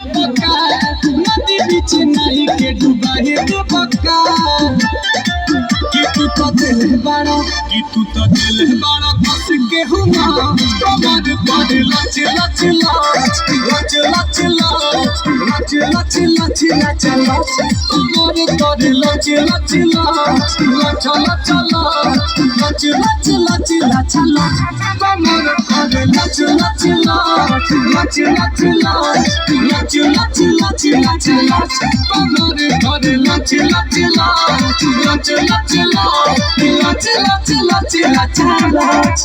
नदी बीच नहीं के डूबा है तो पक्का कि तू तो दिल बड़ा फंस के हुआ कमर पर लच लच लच लच लच लच लच लच लच लच कमर पर लच लच लच लच लच लच लच लच लच लच कमर पर लच लच लच लच लच लच लच लच लच लच कमर पर लच लच लच लच लच लच लच लच लच लच